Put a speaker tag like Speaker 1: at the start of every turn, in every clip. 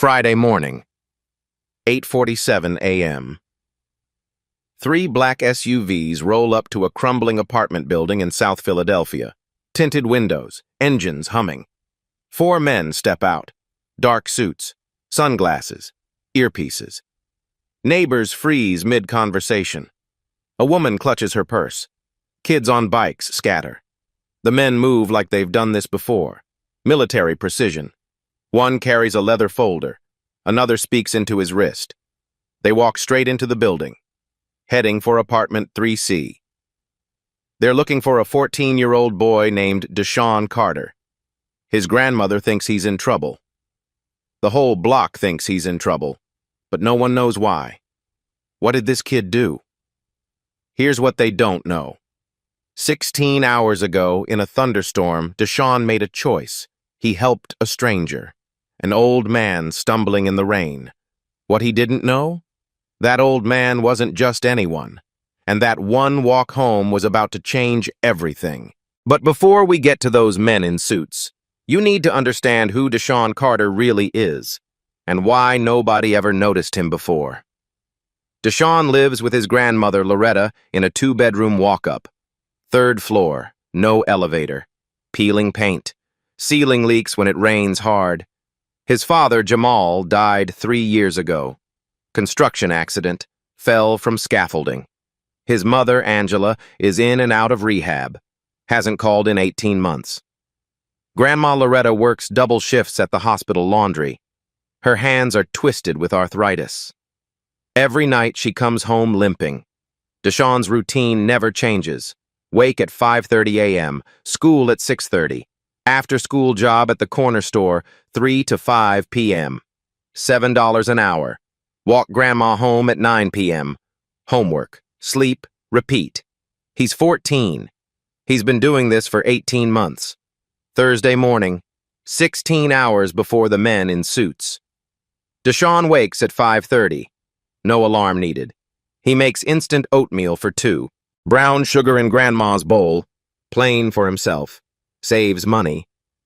Speaker 1: Friday morning, 8:47 a.m. Three black SUVs roll up to a crumbling apartment building in South Philadelphia. Tinted windows, engines humming. Four men step out. Dark suits, sunglasses, earpieces. Neighbors freeze mid-conversation. A woman clutches her purse. Kids on bikes scatter. The men move like they've done this before. Military precision. One carries a leather folder. Another speaks into his wrist. They walk straight into the building, heading for apartment 3C. They're looking for a 14-year-old boy named Deshaun Carter. His grandmother thinks he's in trouble. The whole block thinks he's in trouble, but no one knows why. What did this kid do? Here's what they don't know. 16 hours ago, in a thunderstorm, Deshaun made a choice. He helped a stranger, an old man stumbling in the rain. What he didn't know? That old man wasn't just anyone, and that one walk home was about to change everything. But before we get to those men in suits, you need to understand who Deshaun Carter really is, and why nobody ever noticed him before. Deshaun lives with his grandmother, Loretta, in a 2-bedroom walk-up. 3rd floor, no elevator. Peeling paint. Ceiling leaks when it rains hard. His father, Jamal, died 3 years ago. Construction accident. Fell from scaffolding. His mother, Angela, is in and out of rehab. Hasn't called in 18 months. Grandma Loretta works double shifts at the hospital laundry. Her hands are twisted with arthritis. Every night she comes home limping. Deshaun's routine never changes. Wake at 5:30 a.m., school at 6:30. After-school job at the corner store, 3 to 5 p.m. $7 an hour. Walk grandma home at 9 p.m. Homework, sleep, repeat. He's 14. He's been doing this for 18 months. Thursday morning, 16 hours before the men in suits. Deshaun wakes at 5:30. No alarm needed. He makes instant oatmeal for 2. Brown sugar in grandma's bowl. Plain for himself. Saves money.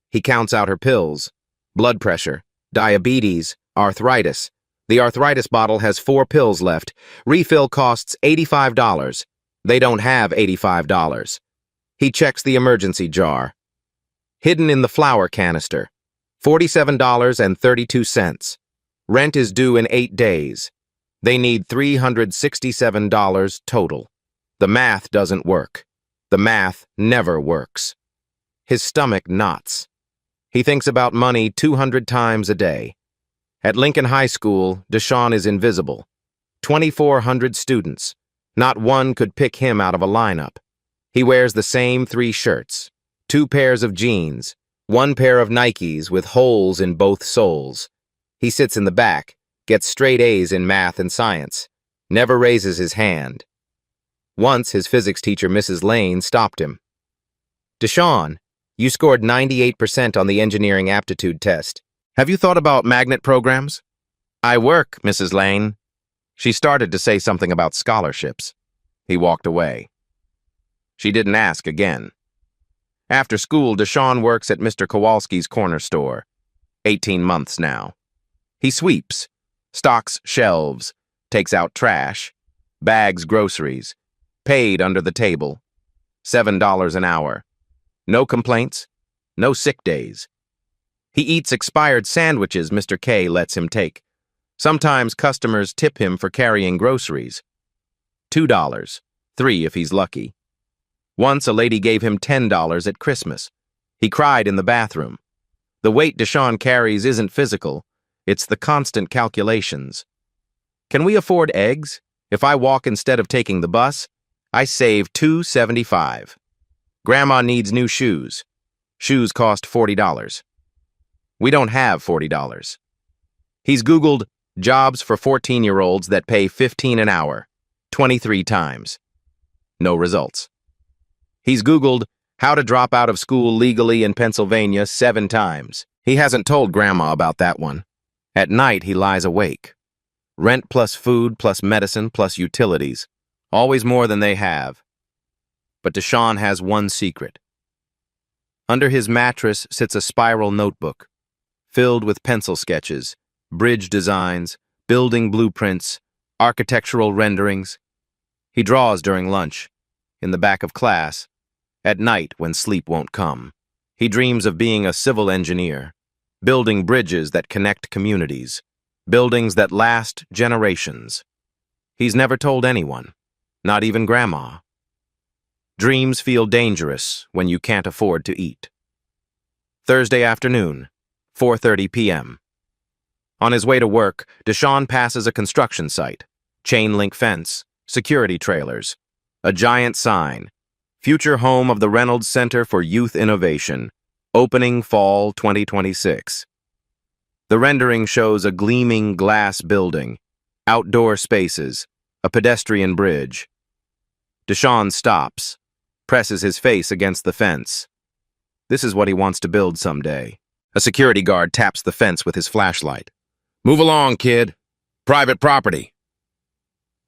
Speaker 1: He counts out her pills. Blood pressure, diabetes, arthritis. The arthritis bottle has 4 pills left. Refill costs $85. They don't have $85. He checks the emergency jar. Hidden in the flour canister. $47.32. Rent is due in 8 days. They need $367 total. The math doesn't work. The math never works. His stomach knots. He thinks about money 200 times a day. At Lincoln High School, Deshaun is invisible. 2,400 students. Not one could pick him out of a lineup. He wears the same 3 shirts, 2 pairs of jeans, 1 pair of Nikes with holes in both soles. He sits in the back, gets straight A's in math and science, never raises his hand. Once his physics teacher, Mrs. Lane, stopped him. Deshaun, you scored 98% on the engineering aptitude test. Have you thought about magnet programs? I work, Mrs. Lane. She started to say something about scholarships. He walked away. She didn't ask again. After school, Deshaun works at Mr. Kowalski's corner store. 18 months now. He sweeps, stocks shelves, takes out trash, bags groceries, paid under the table. $7 an hour. No complaints, no sick days. He eats expired sandwiches Mr. K lets him take. Sometimes customers tip him for carrying groceries. $2, $3 if he's lucky. Once a lady gave him $10 at Christmas. He cried in the bathroom. The weight Deshaun carries isn't physical, it's the constant calculations. Can we afford eggs? If I walk instead of taking the bus, I save $2.75. Grandma needs new shoes. Shoes cost $40. We don't have $40. He's Googled jobs for 14-year-olds that pay $15 an hour, 23 times. No results. He's Googled how to drop out of school legally in Pennsylvania 7 times. He hasn't told Grandma about that one. At night, he lies awake. Rent plus food plus medicine plus utilities. Always more than they have. But Deshaun has one secret. Under his mattress sits a spiral notebook, filled with pencil sketches, bridge designs, building blueprints, architectural renderings. He draws during lunch, in the back of class, at night when sleep won't come. He dreams of being a civil engineer, building bridges that connect communities, buildings that last generations. He's never told anyone, not even Grandma. Dreams feel dangerous when you can't afford to eat. Thursday afternoon, 4:30 p.m. On his way to work, Deshaun passes a construction site, chain-link fence, security trailers, a giant sign, future home of the Reynolds Center for Youth Innovation, opening fall 2026. The rendering shows a gleaming glass building, outdoor spaces, a pedestrian bridge. Deshaun stops, presses his face against the fence. This is what he wants to build someday. A security guard taps the fence with his flashlight. "Move along, kid. Private property."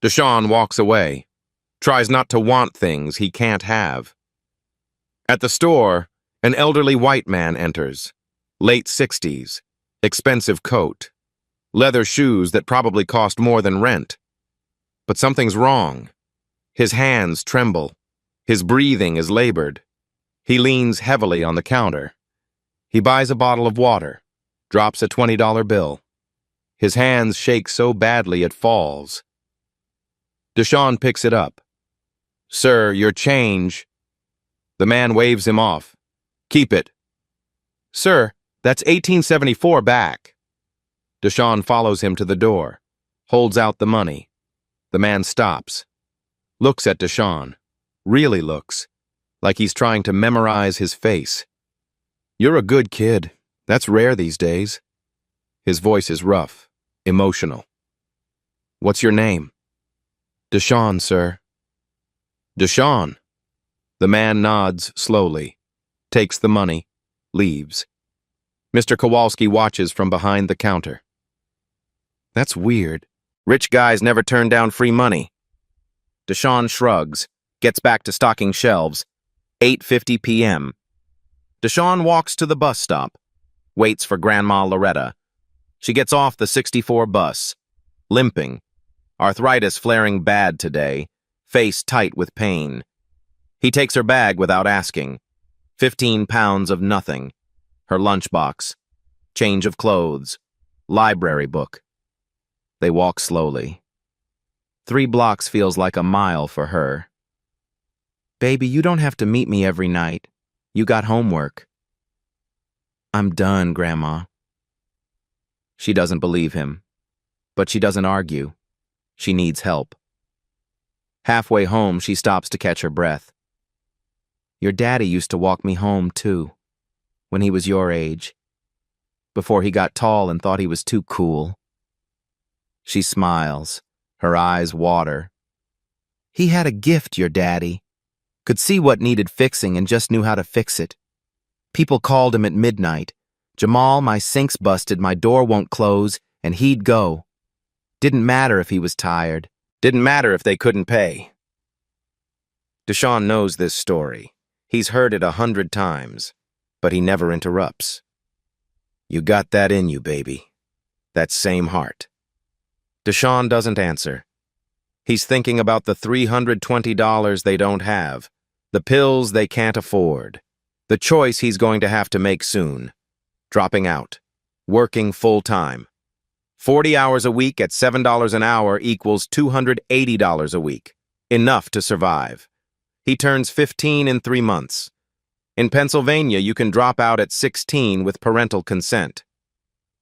Speaker 1: Deshaun walks away, tries not to want things he can't have. At the store, an elderly white man enters. Late 60s, expensive coat, leather shoes that probably cost more than rent. But something's wrong. His hands tremble. His breathing is labored. He leans heavily on the counter. He buys a bottle of water, drops a $20 bill. His hands shake so badly it falls. Deshaun picks it up. "Sir, your change." The man waves him off. "Keep it." "Sir, that's 1874 back." Deshaun follows him to the door, holds out the money. The man stops, looks at Deshaun, really looks, like he's trying to memorize his face. "You're a good kid. That's rare these days." His voice is rough, emotional. "What's your name?" "Deshaun, sir." "Deshaun." The man nods slowly, takes the money, leaves. Mr. Kowalski watches from behind the counter. "That's weird. Rich guys never turn down free money." Deshaun shrugs, gets back to stocking shelves. 8:50 p.m. Deshaun walks to the bus stop, waits for Grandma Loretta. She gets off the 64 bus, limping, arthritis flaring bad today, face tight with pain. He takes her bag without asking. 15 pounds of nothing. Her lunchbox, change of clothes, library book. They walk slowly. 3 blocks feels like a mile for her. "Baby, you don't have to meet me every night. You got homework." "I'm done, Grandma." She doesn't believe him, but she doesn't argue. She needs help. Halfway home, she stops to catch her breath. "Your daddy used to walk me home, too, when he was your age, before he got tall and thought he was too cool." She smiles, her eyes water. "He had a gift, your daddy. Could see what needed fixing and just knew how to fix it. People called him at midnight. 'Jamal, my sink's busted, my door won't close,' and he'd go. Didn't matter if he was tired. Didn't matter if they couldn't pay." Deshaun knows this story. He's heard it 100 times, but he never interrupts. "You got that in you, baby. That same heart." Deshaun doesn't answer. He's thinking about the $320 they don't have, the pills they can't afford, the choice he's going to have to make soon. Dropping out, working full-time. 40 hours a week at $7 an hour equals $280 a week, enough to survive. He turns 15 in 3 months. In Pennsylvania, you can drop out at 16 with parental consent.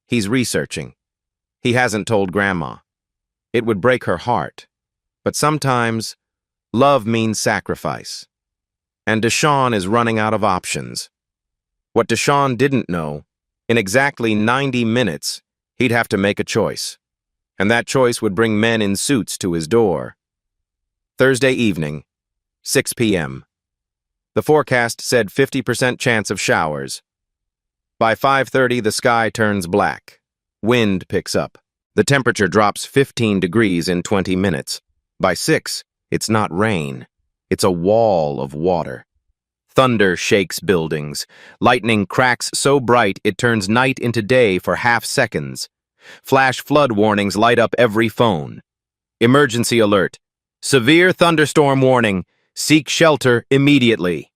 Speaker 1: He's researching. He hasn't told Grandma. It would break her heart. But sometimes, love means sacrifice. And Deshaun is running out of options. What Deshaun didn't know, in exactly 90 minutes, he'd have to make a choice. And that choice would bring men in suits to his door. Thursday evening, 6 p.m. The forecast said 50% chance of showers. By 5:30, the sky turns black. Wind picks up. The temperature drops 15 degrees in 20 minutes. By 6, it's not rain. It's a wall of water. Thunder shakes buildings. Lightning cracks so bright it turns night into day for half seconds. Flash flood warnings light up every phone. Emergency alert. Severe thunderstorm warning. Seek shelter immediately.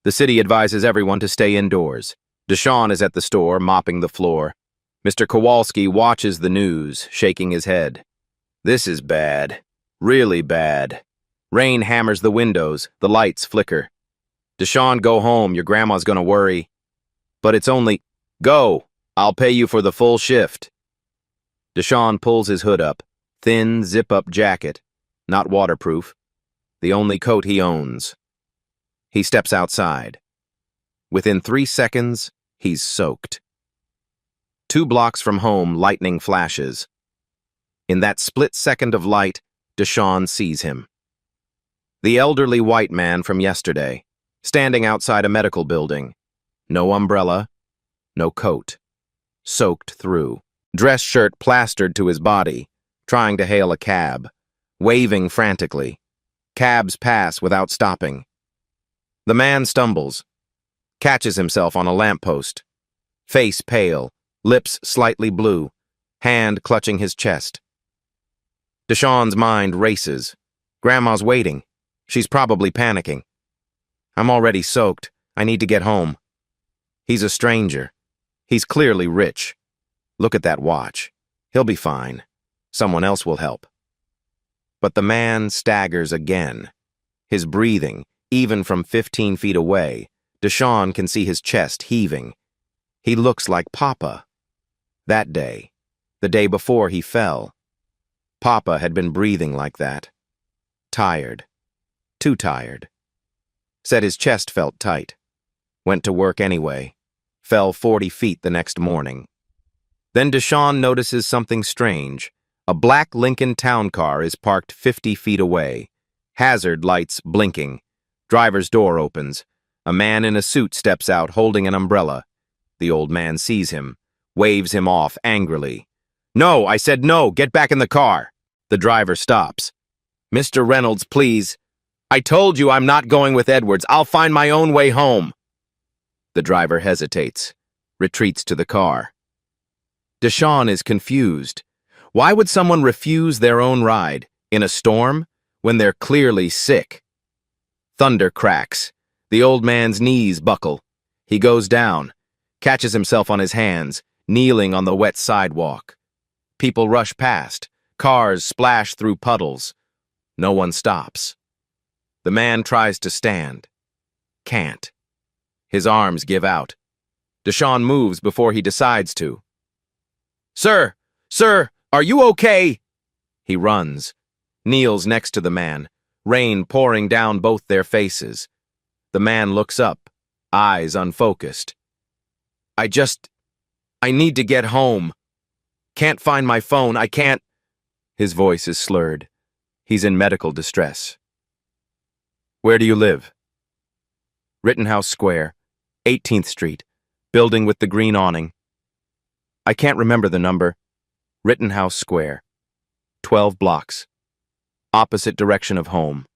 Speaker 1: The city advises everyone to stay indoors. Deshawn is at the store, mopping the floor. Mr. Kowalski watches the news, shaking his head. This is bad. Really bad. Rain hammers the windows, the lights flicker. Deshawn, go home, your grandma's gonna worry. But it's only, go, I'll pay you for the full shift. Deshawn pulls his hood up, thin zip-up jacket, not waterproof, the only coat he owns. He steps outside. Within 3 seconds, he's soaked. 2 blocks from home, lightning flashes. In that split second of light, Deshawn sees him. The elderly white man from yesterday, standing outside a medical building. No umbrella, no coat. Soaked through. Dress shirt plastered to his body, trying to hail a cab, waving frantically. Cabs pass without stopping. The man stumbles, catches himself on a lamppost. Face pale, lips slightly blue, hand clutching his chest. Deshawn's mind races. Grandma's waiting. She's probably panicking. I'm already soaked. I need to get home. He's a stranger. He's clearly rich. Look at that watch. He'll be fine. Someone else will help. But the man staggers again. His breathing, even from 15 feet away, Deshawn can see his chest heaving. He looks like Papa. That day, the day before he fell, Papa had been breathing like that. Tired. Too tired. Said his chest felt tight. Went to work anyway. Fell 40 feet the next morning. Then Deshawn notices something strange. A black Lincoln town car is parked 50 feet away. Hazard lights blinking. Driver's door opens. A man in a suit steps out holding an umbrella. The old man sees him, waves him off angrily. No, I said no, get back in the car. The driver stops. Mr. Reynolds, please. I told you I'm not going with Edwards. I'll find my own way home. The driver hesitates, retreats to the car. Deshawn is confused. Why would someone refuse their own ride in a storm when they're clearly sick? Thunder cracks. The old man's knees buckle. He goes down, catches himself on his hands, kneeling on the wet sidewalk. People rush past. Cars splash through puddles. No one stops. The man tries to stand. Can't. His arms give out. Deshawn moves before he decides to. Sir! Sir! Are you okay? He runs. Kneels next to the man, rain pouring down both their faces. The man looks up, eyes unfocused. I need to get home. Can't find my phone, I can't. His voice is slurred. He's in medical distress. Where do you live? Rittenhouse Square, 18th Street, building with the green awning. I can't remember the number. Rittenhouse Square, 12 blocks. Opposite direction of home.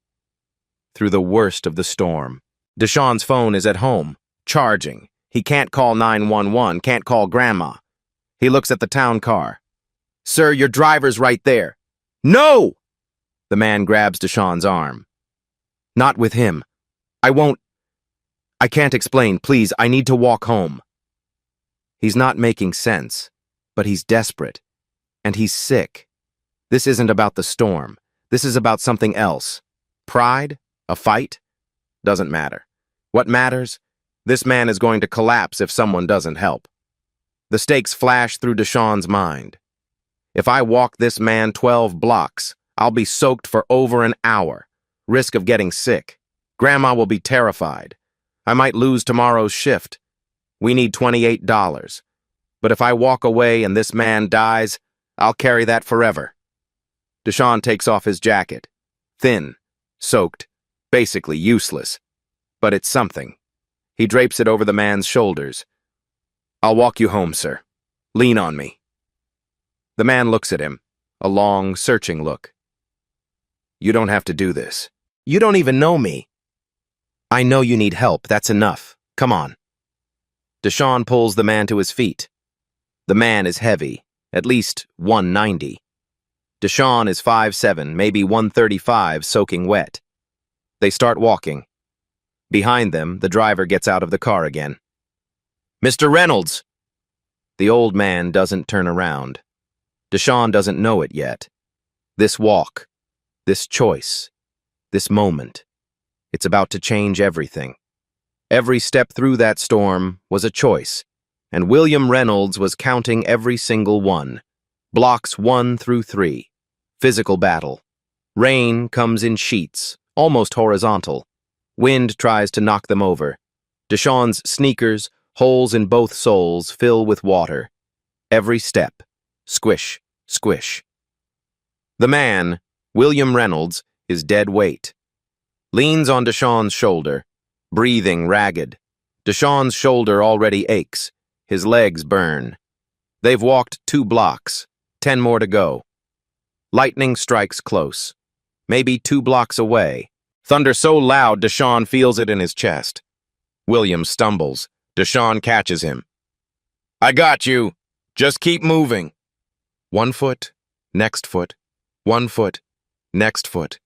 Speaker 1: Through the worst of the storm. Deshawn's phone is at home, charging. He can't call 911, can't call Grandma. He looks at the town car. Sir, your driver's right there. No! The man grabs Deshawn's arm. Not with him. I can't explain, please, I need to walk home. He's not making sense, but he's desperate. And he's sick. This isn't about the storm. This is about something else. Pride? A fight? Doesn't matter. What matters? This man is going to collapse if someone doesn't help. The stakes flash through Deshawn's mind. If I walk this man 12 blocks, I'll be soaked for over an hour. Risk of getting sick. Grandma will be terrified. I might lose tomorrow's shift. We need $28. But if I walk away and this man dies, I'll carry that forever. Deshawn takes off his jacket. Thin, soaked, basically useless. But it's something. He drapes it over the man's shoulders. I'll walk you home, sir. Lean on me. The man looks at him, a long, searching look. You don't have to do this. You don't even know me. I know you need help, that's enough. Come on. Deshawn pulls the man to his feet. The man is heavy, at least 190. Deshawn is 5'7", maybe 135, soaking wet. They start walking. Behind them, the driver gets out of the car again. "Mr. Reynolds!" The old man doesn't turn around. Deshawn doesn't know it yet. This walk, this choice, this moment, it's about to change everything. Every step through that storm was a choice, and William Reynolds was counting every single one. Blocks 1 through 3. Physical battle. Rain comes in sheets, almost horizontal. Wind tries to knock them over. Deshawn's sneakers, holes in both soles, fill with water. Every step. Squish, squish. The man, William Reynolds, is dead weight. Leans on Deshawn's shoulder, breathing ragged. Deshawn's shoulder already aches. His legs burn. They've walked 2 blocks, 10 more to go. Lightning strikes close. Maybe 2 blocks away. Thunder so loud Deshawn feels it in his chest. William stumbles. Deshawn catches him. "I got you. Just keep moving." 1 foot, next foot, 1 foot, next foot.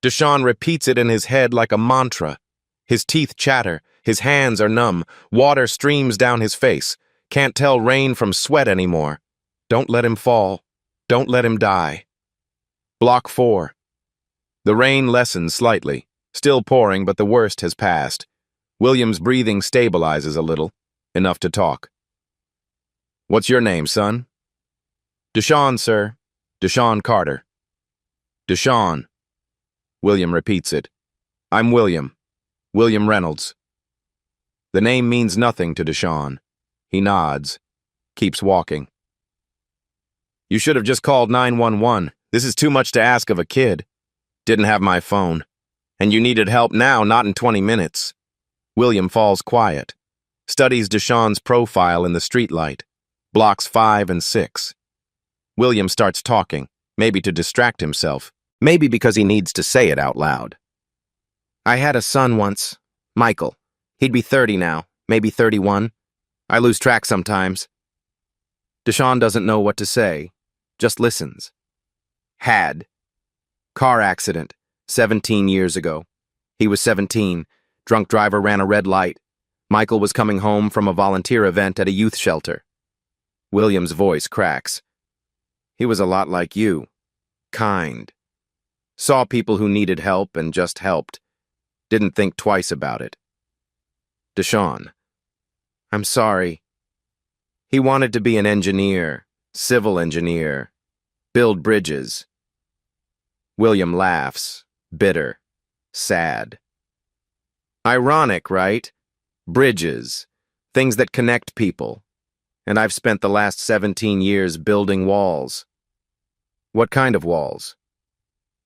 Speaker 1: Deshawn repeats it in his head like a mantra. His teeth chatter. His hands are numb. Water streams down his face. Can't tell rain from sweat anymore. Don't let him fall. Don't let him die. Block 4. The rain lessens slightly. Still pouring, but the worst has passed. William's breathing stabilizes a little. Enough to talk. "What's your name, son?" "Deshawn, sir. Deshawn Carter." "Deshawn." William repeats it. "I'm William. William Reynolds." The name means nothing to Deshawn. He nods. Keeps walking. "You should have just called 911. This is too much to ask of a kid. Didn't have my phone. And you needed help now, not in 20 minutes. William falls quiet. Studies Deshawn's profile in the streetlight. Blocks 5 and 6. William starts talking, maybe to distract himself. Maybe because he needs to say it out loud. "I had a son once, Michael. He'd be 30 now, maybe 31. I lose track sometimes." Deshawn doesn't know what to say, just listens. Had. Car accident, 17 years ago. He was 17. Drunk driver ran a red light. Michael was coming home from a volunteer event at a youth shelter. William's voice cracks. "He was a lot like you. Kind. Saw people who needed help and just helped. Didn't think twice about it." Deshawn. "I'm sorry. He wanted to be an engineer, civil engineer, build bridges." William laughs, bitter, sad. "Ironic, right? Bridges, things that connect people. And I've spent the last 17 years building walls." "What kind of walls?"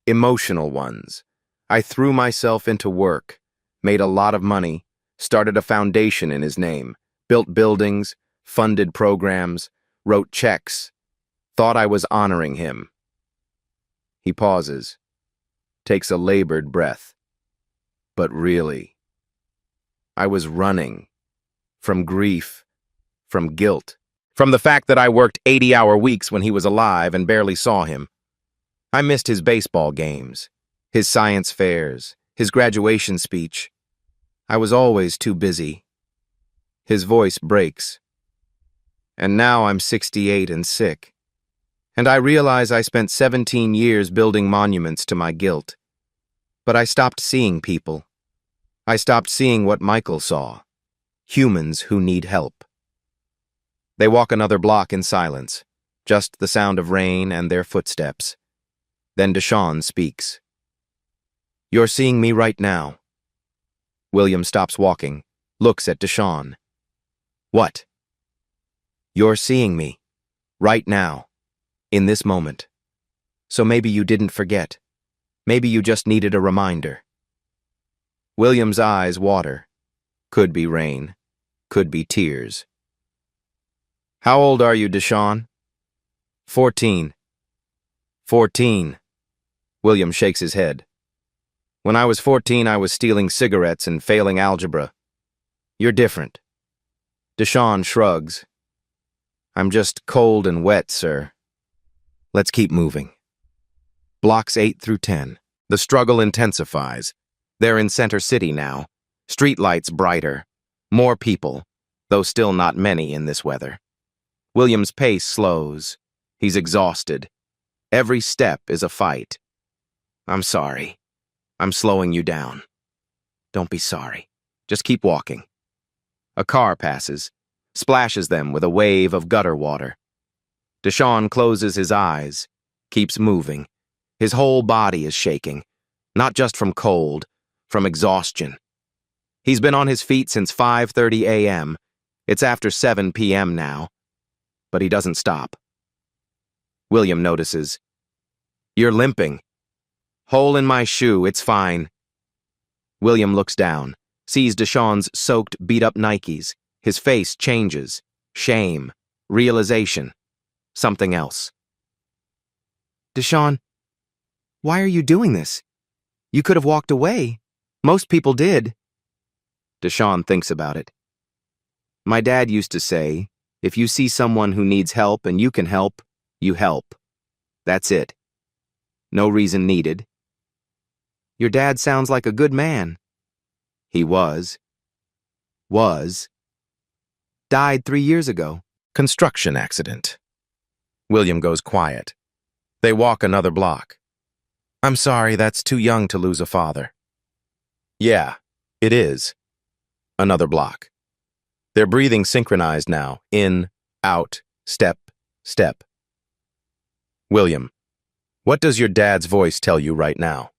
Speaker 1: "Emotional ones. I threw myself into work, made a lot of money, started a foundation in his name, built buildings, funded programs, wrote checks, thought I was honoring him." He pauses, takes a labored breath. "But really, I was running from grief, from guilt, from the fact that I worked 80-hour weeks when he was alive and barely saw him. I missed his baseball games, his science fairs, his graduation speech. I was always too busy." His voice breaks. "And now I'm 68 and sick. And I realize I spent 17 years building monuments to my guilt. But I stopped seeing people. I stopped seeing what Michael saw. Humans who need help." They walk another block in silence, just the sound of rain and their footsteps. Then Deshawn speaks. "You're seeing me right now." William stops walking, looks at Deshawn. "What?" "You're seeing me, right now, in this moment. So maybe you didn't forget. Maybe you just needed a reminder." William's eyes water. Could be rain. Could be tears. "How old are you, Deshawn?" 14. 14. William shakes his head. "When I was 14, I was stealing cigarettes and failing algebra. You're different." Deshawn shrugs. I'm just cold and wet, sir. Let's keep moving. Blocks 8 through 10. The struggle intensifies. They're in Center City now. Streetlights brighter. More people, though still not many in this weather. William's pace slows. He's exhausted. Every step is a fight. I'm sorry. I'm slowing you down. Don't be sorry. Just keep walking. A car passes, splashes them with a wave of gutter water. Deshaun closes his eyes, keeps moving. His whole body is shaking, not just from cold, from exhaustion. He's been on his feet since 5:30 a.m. It's after 7 p.m. now, but he doesn't stop. William notices. You're limping. Hole in my shoe, it's fine. William looks down, sees Deshaun's soaked, beat-up Nikes. His face changes. Shame. Realization. Something else. Deshaun, why are you doing this? You could have walked away. Most people did. Deshaun thinks about it. My dad used to say, if you see someone who needs help and you can help, you help. That's it. No reason needed. Your dad sounds like a good man. He was. Died 3 years ago. Construction accident. William goes quiet. They walk another block. I'm sorry, that's too young to lose a father. Yeah, it is. Another block. They're breathing synchronized now. In, out, step, step. William, what does your dad's voice tell you right now?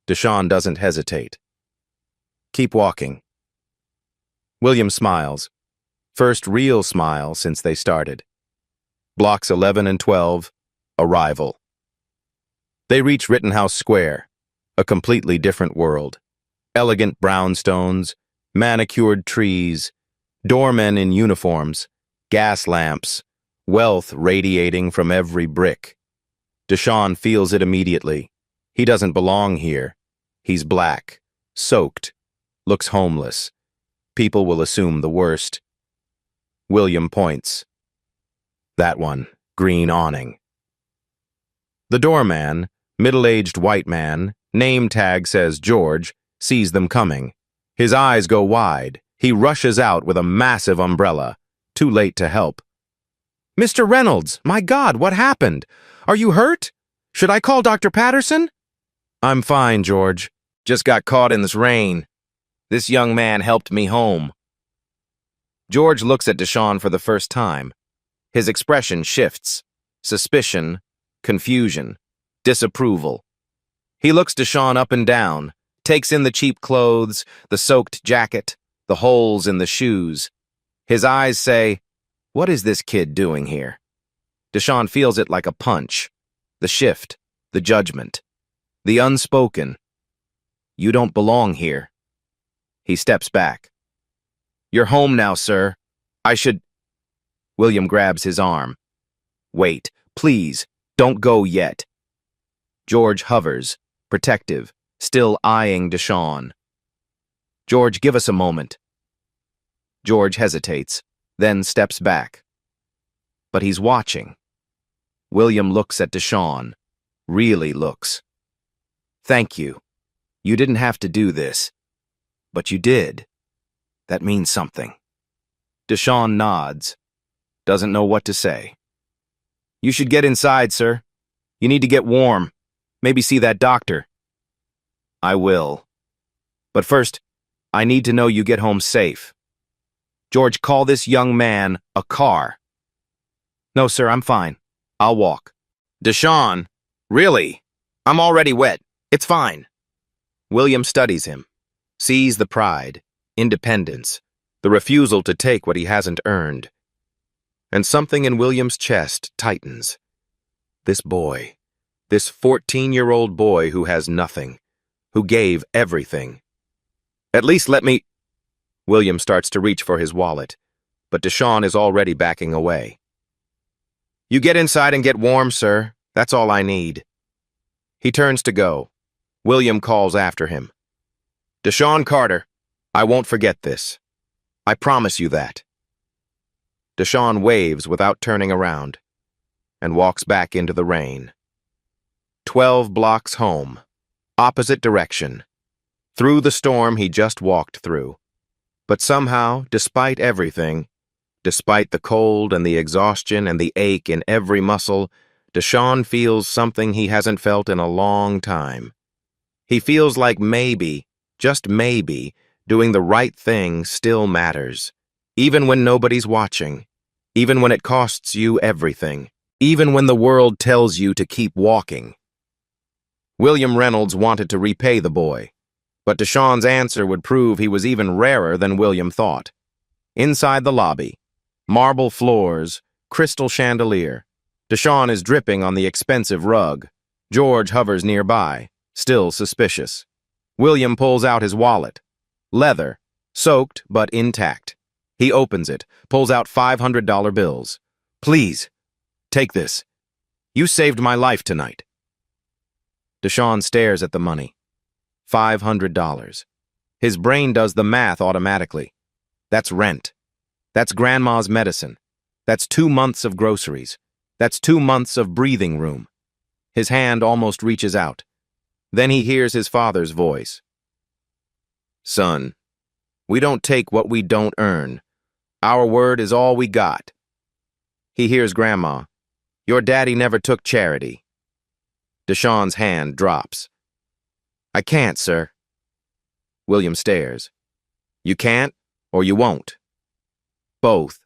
Speaker 1: Deshaun doesn't hesitate. Keep walking. William smiles. First real smile since they started. Blocks 11 and 12, arrival. They reach Rittenhouse Square, a completely different world. Elegant brownstones, manicured trees, doormen in uniforms, gas lamps, wealth radiating from every brick. Deshaun feels it immediately. He doesn't belong here. He's black, soaked, looks homeless. People will assume the worst. William points. That one, green awning. The doorman, middle-aged white man, name tag says George, sees them coming. His eyes go wide. He rushes out with a massive umbrella. Too late to help. Mr. Reynolds, my God, what happened? Are you hurt? Should I call Dr. Patterson? I'm fine, George. Just got caught in this rain. This young man helped me home. George looks at Deshaun for the first time. His expression shifts. Suspicion, confusion, disapproval. He looks Deshaun up and down, takes in the cheap clothes, the soaked jacket, the holes in the shoes. His eyes say, what is this kid doing here? Deshaun feels it like a punch. The shift, the judgment, the unspoken. You don't belong here. He steps back. You're home now, sir. I should... William grabs his arm. Wait, please, don't go yet. George hovers, protective, still eyeing Deshaun. George, give us a moment. George hesitates, then steps back. But he's watching. William looks at Deshaun, really looks. Thank you. You didn't have to do this. But you did. That means something. Deshaun nods, doesn't know what to say. You should get inside, sir. You need to get warm. Maybe see that doctor. I will. But first, I need to know you get home safe. George, call this young man a car. No, sir, I'm fine. I'll walk. Deshaun, really? I'm already wet. It's fine. William studies him, sees the pride, independence, the refusal to take what he hasn't earned. And something in William's chest tightens. This boy, this 14-year-old boy who has nothing, who gave everything. At least let me... William starts to reach for his wallet, but Deshaun is already backing away. You get inside and get warm, sir. That's all I need. He turns to go. William calls after him. Deshaun Carter, I won't forget this. I promise you that. Deshawn waves without turning around and walks back into the rain. 12 blocks home, opposite direction, through the storm he just walked through. But somehow, despite everything, despite the cold and the exhaustion and the ache in every muscle, Deshawn feels something he hasn't felt in a long time. He feels like maybe, just maybe, doing the right thing still matters, even when nobody's watching, even when it costs you everything, even when the world tells you to keep walking. William Reynolds wanted to repay the boy, but Deshawn's answer would prove he was even rarer than William thought. Inside the lobby, marble floors, crystal chandelier. Deshawn is dripping on the expensive rug. George hovers nearby, still suspicious. William pulls out his wallet. Leather, soaked but intact. He opens it, pulls out $500 bills. Please, take this. You saved my life tonight. Deshawn stares at the money. $500. His brain does the math automatically. That's rent. That's grandma's medicine. That's 2 months of groceries. That's 2 months of breathing room. His hand almost reaches out. Then he hears his father's voice. Son, we don't take what we don't earn. Our word is all we got. He hears Grandma. Your daddy never took charity. Deshawn's hand drops. I can't, sir. William stares. You can't, or you won't. Both.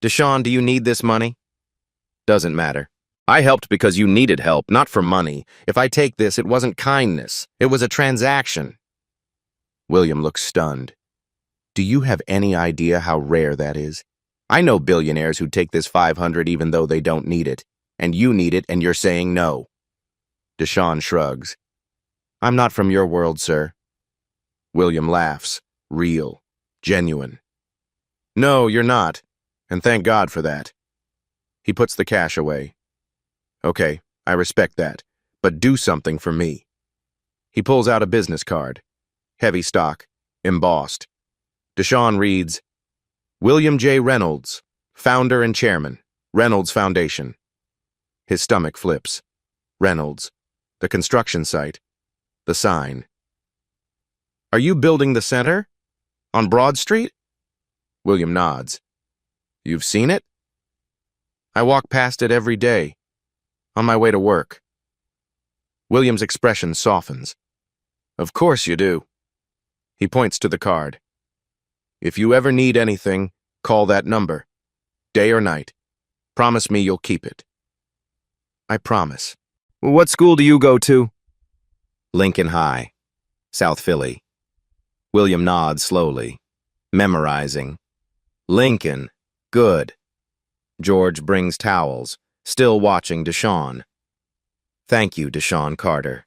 Speaker 1: Deshawn, do you need this money? Doesn't matter. I helped because you needed help, not for money. If I take this, it wasn't kindness. It was a transaction. William looks stunned. Do you have any idea how rare that is? I know billionaires who take this 500 even though they don't need it. And you need it, and you're saying no. Deshawn shrugs. I'm not from your world, sir. William laughs. Real. Genuine. No, you're not. And thank God for that. He puts the cash away. Okay, I respect that. But do something for me. He pulls out a business card. Heavy stock. Embossed. Deshawn reads, William J. Reynolds, founder and chairman, Reynolds Foundation. His stomach flips. Reynolds. The construction site. The sign. Are you building the center? On Broad Street? William nods. You've seen it? I walk past it every day, on my way to work. William's expression softens. Of course you do. He points to the card. If you ever need anything, call that number, day or night. Promise me you'll keep it. I promise. What school do you go to? Lincoln High, South Philly. William nods slowly, memorizing. Lincoln, good. George brings towels, still watching Deshawn. Thank you, Deshawn Carter.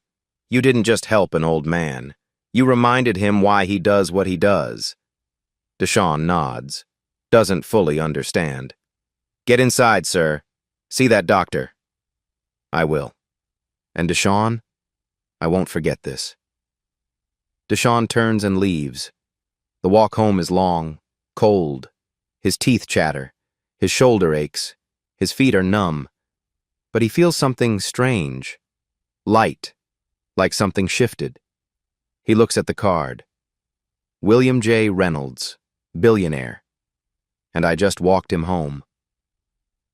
Speaker 1: You didn't just help an old man. You reminded him why he does what he does. Deshawn nods, doesn't fully understand. Get inside, sir. See that doctor. I will. And Deshawn, I won't forget this. Deshawn turns and leaves. The walk home is long, cold. His teeth chatter. His shoulder aches. His feet are numb. But he feels something strange. Light. Like something shifted. He looks at the card. William J. Reynolds, billionaire. And I just walked him home.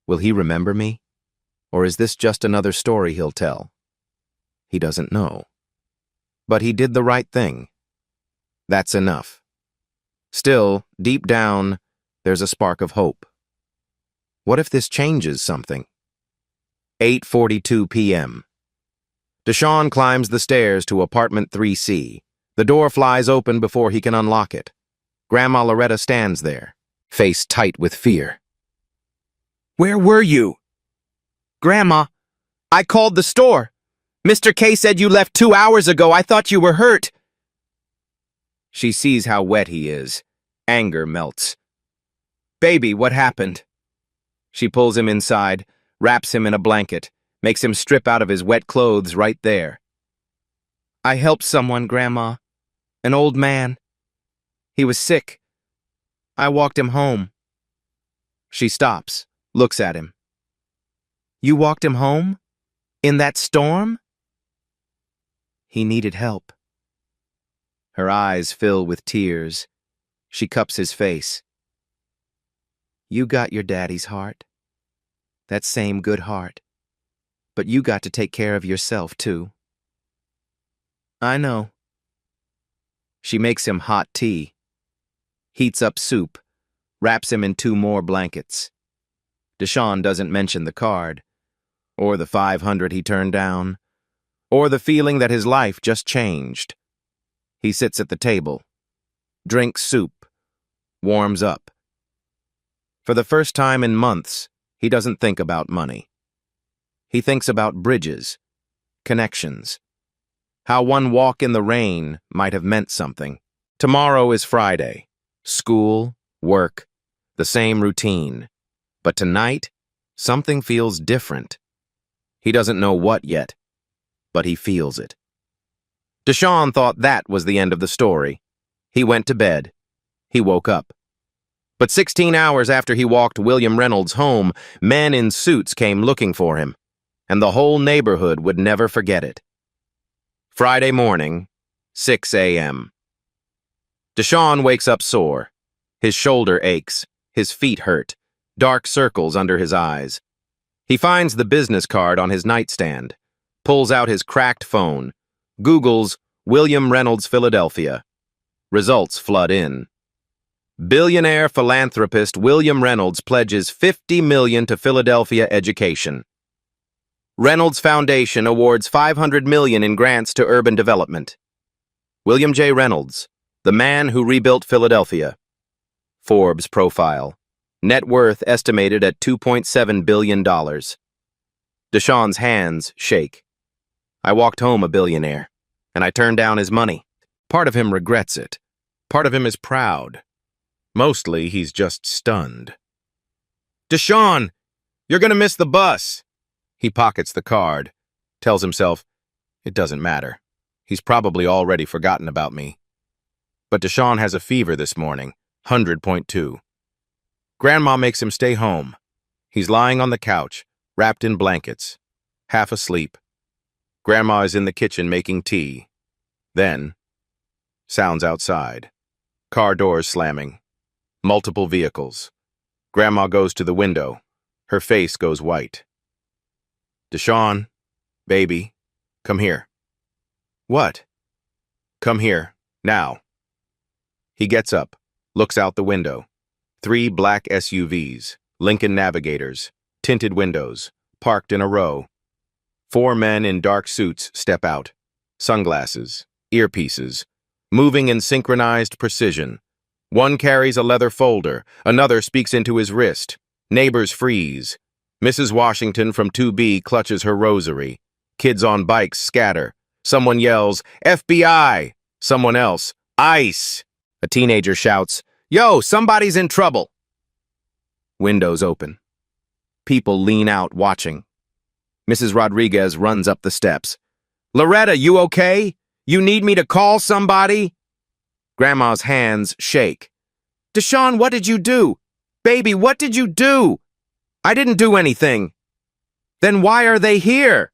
Speaker 1: Will he remember me? Or is this just another story he'll tell? He doesn't know. But he did the right thing. That's enough. Still, deep down, there's a spark of hope. What if this changes something? 8:42 p.m. Deshawn climbs the stairs to apartment 3C. The door flies open before he can unlock it. Grandma Loretta stands there, face tight with fear. Where were you? Grandma, I called the store. Mr. K said you left 2 hours ago. I thought you were hurt. She sees how wet he is. Anger melts. Baby, what happened? She pulls him inside, wraps him in a blanket, makes him strip out of his wet clothes right there. I helped someone, Grandma. An old man. He was sick. I walked him home. She stops, looks at him. You walked him home? In that storm? He needed help. Her eyes fill with tears. She cups his face. You got your daddy's heart. That same good heart. But you got to take care of yourself, too. I know. She makes him hot tea, heats up soup, wraps him in 2 more blankets. Deshawn doesn't mention the card, or the $500 he turned down, or the feeling that his life just changed. He sits at the table, drinks soup, warms up. For the first time in months, he doesn't think about money. He thinks about bridges, connections, how one walk in the rain might have meant something. Tomorrow is Friday. School, work, the same routine. But tonight, something feels different. He doesn't know what yet, but he feels it. Deshawn thought that was the end of the story. He went to bed. He woke up. But 16 hours after he walked William Reynolds home, men in suits came looking for him, and the whole neighborhood would never forget it. Friday morning, 6 a.m. Deshawn wakes up sore. His shoulder aches, his feet hurt, dark circles under his eyes. He finds the business card on his nightstand, pulls out his cracked phone, Googles William Reynolds, Philadelphia. Results flood in. Billionaire philanthropist William Reynolds pledges $50 million to Philadelphia education. Reynolds Foundation awards $500 million in grants to urban development. William J. Reynolds, the man who rebuilt Philadelphia. Forbes profile. Net worth estimated at $2.7 billion. Deshawn's hands shake. I walked home a billionaire, and I turned down his money. Part of him regrets it. Part of him is proud. Mostly, he's just stunned. Deshawn, you're gonna miss the bus. He pockets the card, tells himself, it doesn't matter. He's probably already forgotten about me. But Deshawn has a fever this morning, 100.2. Grandma makes him stay home. He's lying on the couch, wrapped in blankets, half asleep. Grandma is in the kitchen making tea. Then, sounds outside. Car doors slamming. Multiple vehicles. Grandma goes to the window. Her face goes white. Deshawn, baby, come here. What? Come here, now. He gets up, looks out the window. 3 black SUVs, Lincoln Navigators, tinted windows, parked in a row. 4 men in dark suits step out. Sunglasses, earpieces, moving in synchronized precision. One carries a leather folder, another speaks into his wrist. Neighbors freeze. Mrs. Washington from 2B clutches her rosary. Kids on bikes scatter. Someone yells, FBI! Someone else, ICE! A teenager shouts, Yo, somebody's in trouble! Windows open. People lean out, watching. Mrs. Rodriguez runs up the steps. Loretta, you okay? You need me to call somebody? Grandma's hands shake. Deshawn, what did you do? Baby, what did you do? I didn't do anything. Then why are they here?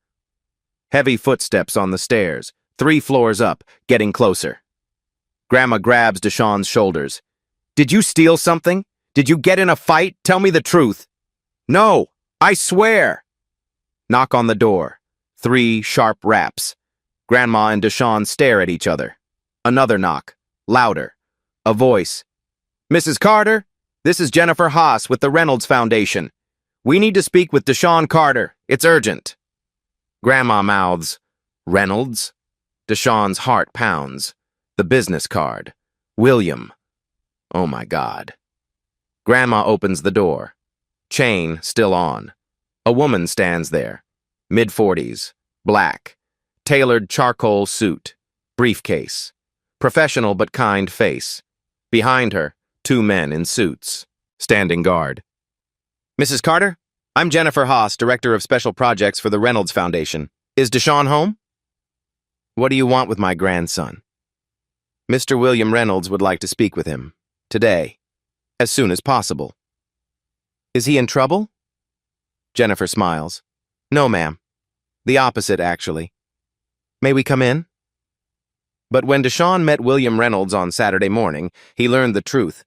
Speaker 1: Heavy footsteps on the stairs, 3 floors up, getting closer. Grandma grabs Deshawn's shoulders. Did you steal something? Did you get in a fight? Tell me the truth. No, I swear. Knock on the door. 3 sharp raps. Grandma and Deshawn stare at each other. Another knock, louder. A voice. Mrs. Carter, this is Jennifer Haas with the Reynolds Foundation. We need to speak with Deshawn Carter. It's urgent. Grandma mouths, Reynolds? Deshawn's heart pounds. The business card. William. Oh my God. Grandma opens the door. Chain still on. A woman stands there. Mid-40s. Black. Tailored charcoal suit. Briefcase. Professional but kind face. Behind her, 2 men in suits. Standing guard. Mrs. Carter, I'm Jennifer Haas, Director of Special Projects for the Reynolds Foundation. Is Deshawn home? What do you want with my grandson? Mr. William Reynolds would like to speak with him. Today. As soon as possible. Is he in trouble? Jennifer smiles. No, ma'am. The opposite, actually. May we come in? But when Deshawn met William Reynolds on Saturday morning, he learned the truth,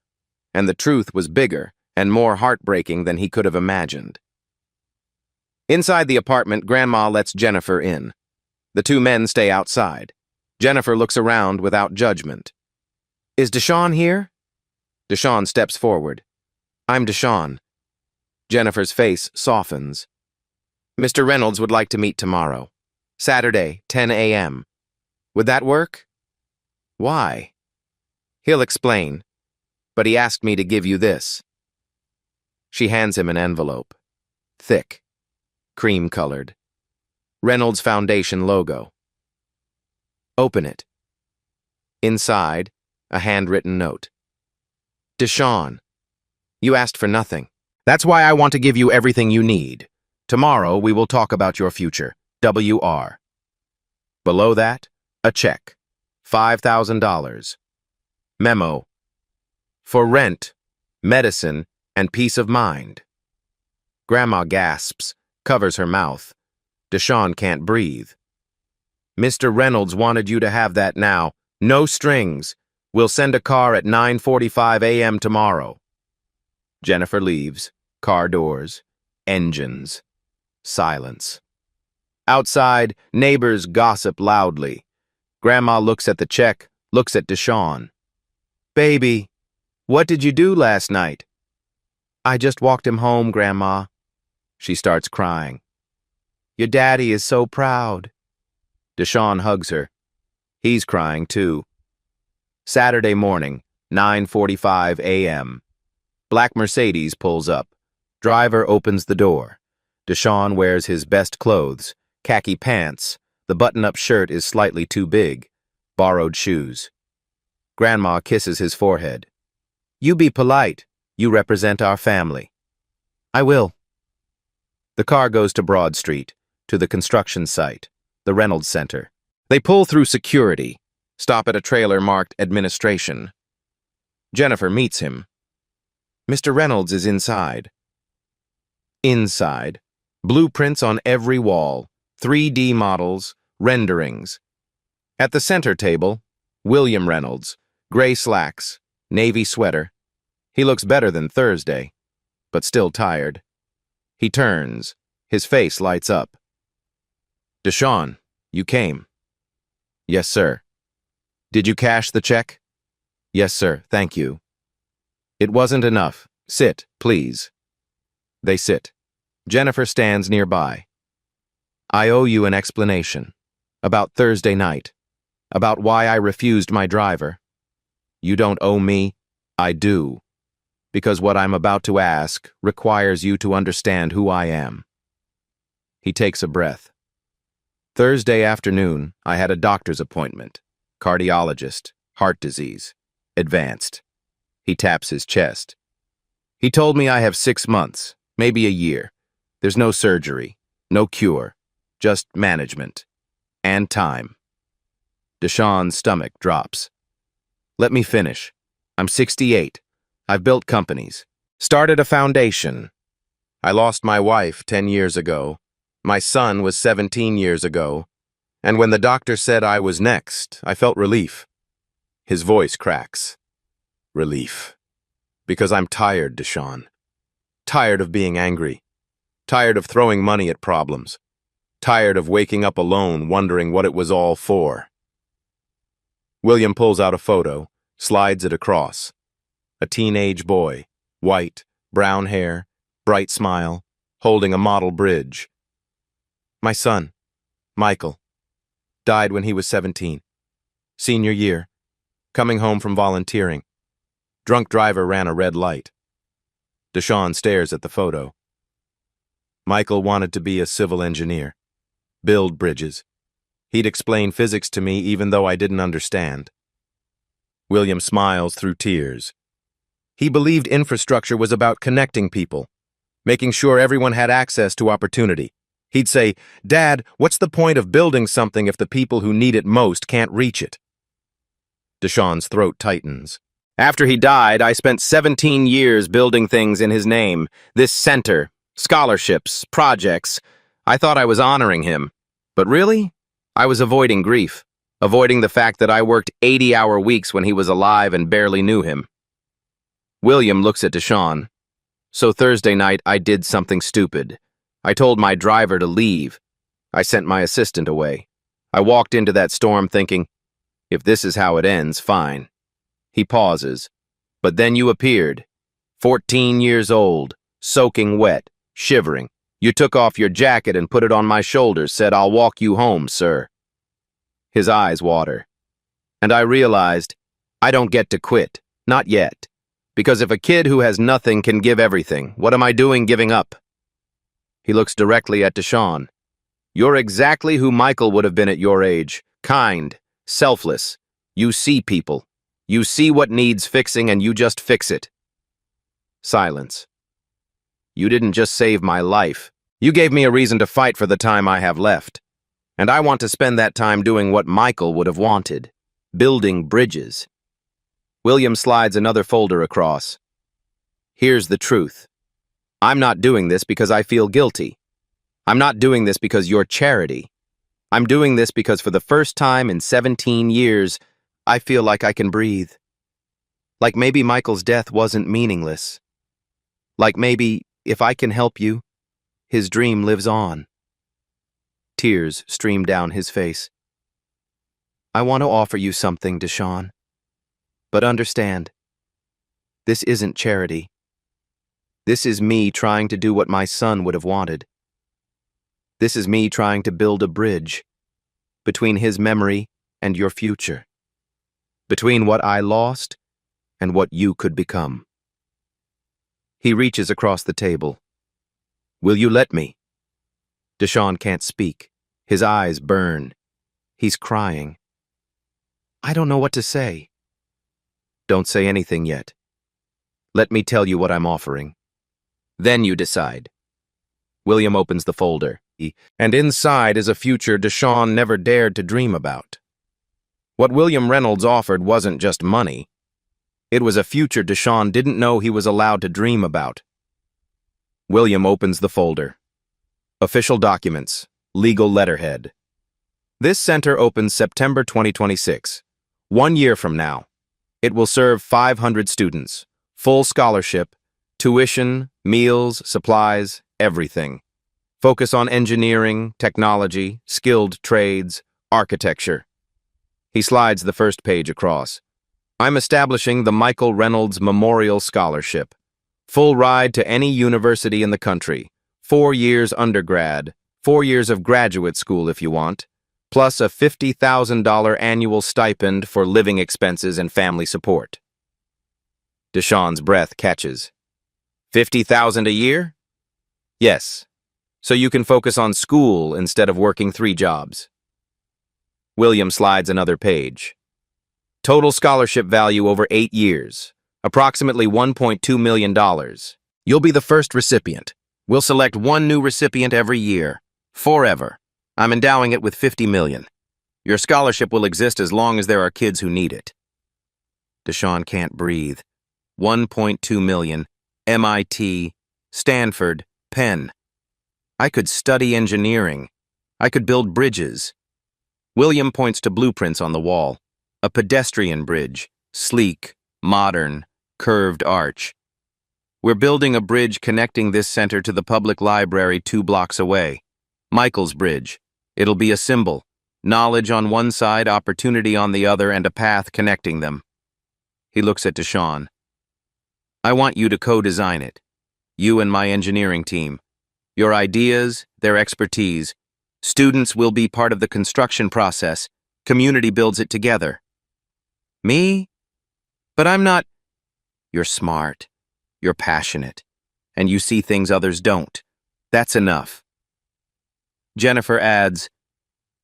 Speaker 1: and the truth was bigger and more heartbreaking than he could have imagined. Inside the apartment, Grandma lets Jennifer in. The two men stay outside. Jennifer looks around without judgment. Is Deshawn here? Deshawn steps forward. I'm Deshawn. Jennifer's face softens. Mr. Reynolds would like to meet tomorrow. Saturday, 10 a.m. Would that work? Why? He'll explain, but he asked me to give you this. She hands him an envelope. Thick, cream-colored. Reynolds Foundation logo. Open it. Inside, a handwritten note. Deshawn, you asked for nothing. That's why I want to give you everything you need. Tomorrow we will talk about your future. W.R. Below that, a check. $5,000. Memo. For rent, medicine, and peace of mind. Grandma gasps, covers her mouth. Deshawn can't breathe. Mr. Reynolds wanted you to have that now. No strings. We'll send a car at 9:45 a.m. tomorrow. Jennifer leaves. Car doors. Engines. Silence. Outside, neighbors gossip loudly. Grandma looks at the check, looks at Deshawn. Baby, what did you do last night? I just walked him home, Grandma. She starts crying. Your daddy is so proud. Deshawn hugs her. He's crying too. Saturday morning, 9:45 a.m. Black Mercedes pulls up. Driver opens the door. Deshawn wears his best clothes, khaki pants. The button-up shirt is slightly too big. Borrowed shoes. Grandma kisses his forehead. You be polite. You represent our family. I will. The car goes to Broad Street, to the construction site, the Reynolds Center. They pull through security, stop at a trailer marked Administration. Jennifer meets him. Mr. Reynolds is inside. Inside, blueprints on every wall, 3D models, renderings. At the center table, William Reynolds, gray slacks, navy sweater. He looks better than Thursday, but still tired. He turns. His face lights up. Deshawn, you came. Yes, sir. Did you cash the check? Yes, sir, thank you. It wasn't enough. Sit, please. They sit. Jennifer stands nearby. I owe you an explanation. About Thursday night. About why I refused my driver. You don't owe me. I do. Because what I'm about to ask requires you to understand who I am. He takes a breath. Thursday afternoon, I had a doctor's appointment. Cardiologist, heart disease, advanced. He taps his chest. He told me I have 6 months, maybe a year. There's no surgery, no cure, just management. And time. Deshawn's stomach drops. Let me finish. I'm 68. I've built companies. Started a foundation. I lost my wife 10 years ago. My son was 17 years ago. And when the doctor said I was next, I felt relief. His voice cracks. Relief. Because I'm tired, Deshawn. Tired of being angry. Tired of throwing money at problems. Tired of waking up alone wondering what it was all for. William pulls out a photo, slides it across. A teenage boy, white, brown hair, bright smile, holding a model bridge. My son, Michael, died when he was 17. Senior year, coming home from volunteering. Drunk driver ran a red light. Deshawn stares at the photo. Michael wanted to be a civil engineer, build bridges. He'd explain physics to me even though I didn't understand. William smiles through tears. He believed infrastructure was about connecting people, making sure everyone had access to opportunity. He'd say, Dad, what's the point of building something if the people who need it most can't reach it? Deshawn's throat tightens. After he died, I spent 17 years building things in his name. This center, scholarships, projects. I thought I was honoring him. But really, I was avoiding grief, avoiding the fact that I worked 80-hour weeks when he was alive and barely knew him. William looks at Deshawn. So Thursday night, I did something stupid. I told my driver to leave. I sent my assistant away. I walked into that storm thinking, if this is how it ends, fine. He pauses. But then you appeared. 14 years old, soaking wet, shivering. You took off your jacket and put it on my shoulders, said, "I'll walk you home, sir." His eyes water. And I realized, I don't get to quit. Not yet. Because if a kid who has nothing can give everything, what am I doing giving up? He looks directly at Deshawn. You're exactly who Michael would have been at your age. Kind, selfless. You see people. You see what needs fixing and you just fix it. Silence. You didn't just save my life. You gave me a reason to fight for the time I have left. And I want to spend that time doing what Michael would have wanted. Building bridges. William slides another folder across. Here's the truth. I'm not doing this because I feel guilty. I'm not doing this because you're charity. I'm doing this because for the first time in 17 years, I feel like I can breathe. Like maybe Michael's death wasn't meaningless. Like maybe, if I can help you, his dream lives on. Tears stream down his face. I want to offer you something, Deshawn. But understand, this isn't charity. This is me trying to do what my son would have wanted. This is me trying to build a bridge between his memory and your future. Between what I lost and what you could become. He reaches across the table. Will you let me? Deshawn can't speak. His eyes burn. He's crying. I don't know what to say. Don't say anything yet. Let me tell you what I'm offering. Then you decide. William opens the folder, and inside is a future Deshawn never dared to dream about. What William Reynolds offered wasn't just money. It was a future Deshawn didn't know he was allowed to dream about. William opens the folder. Official documents. Legal letterhead. This center opens September 2026. 1 year from now. It will serve 500 students. Full scholarship, tuition, meals, supplies, everything. Focus on engineering, technology, skilled trades, architecture. He slides the first page across. I'm establishing the Michael Reynolds Memorial Scholarship. Full ride to any university in the country. 4 years undergrad, 4 years of graduate school if you want, plus a $50,000 annual stipend for living expenses and family support. Deshawn's breath catches. $50,000 a year? Yes. So you can focus on school instead of working 3 jobs. William slides another page. Total scholarship value over 8 years, approximately $1.2 million. You'll be the first recipient. We'll select 1 new recipient every year, forever. I'm endowing it with $50 million. Your scholarship will exist as long as there are kids who need it. Deshawn can't breathe. 1.2 million, MIT, Stanford, Penn. I could study engineering. I could build bridges. William points to blueprints on the wall. A pedestrian bridge, sleek, modern, curved arch. We're building a bridge connecting this center to the public library 2 blocks away. Michael's Bridge. It'll be a symbol. Knowledge on one side, opportunity on the other, and a path connecting them. He looks at Deshawn. I want you to co-design it. You and my engineering team. Your ideas, their expertise. Students will be part of the construction process. Community builds it together. Me? But I'm not. You're smart. You're passionate. And you see things others don't. That's enough. Jennifer adds,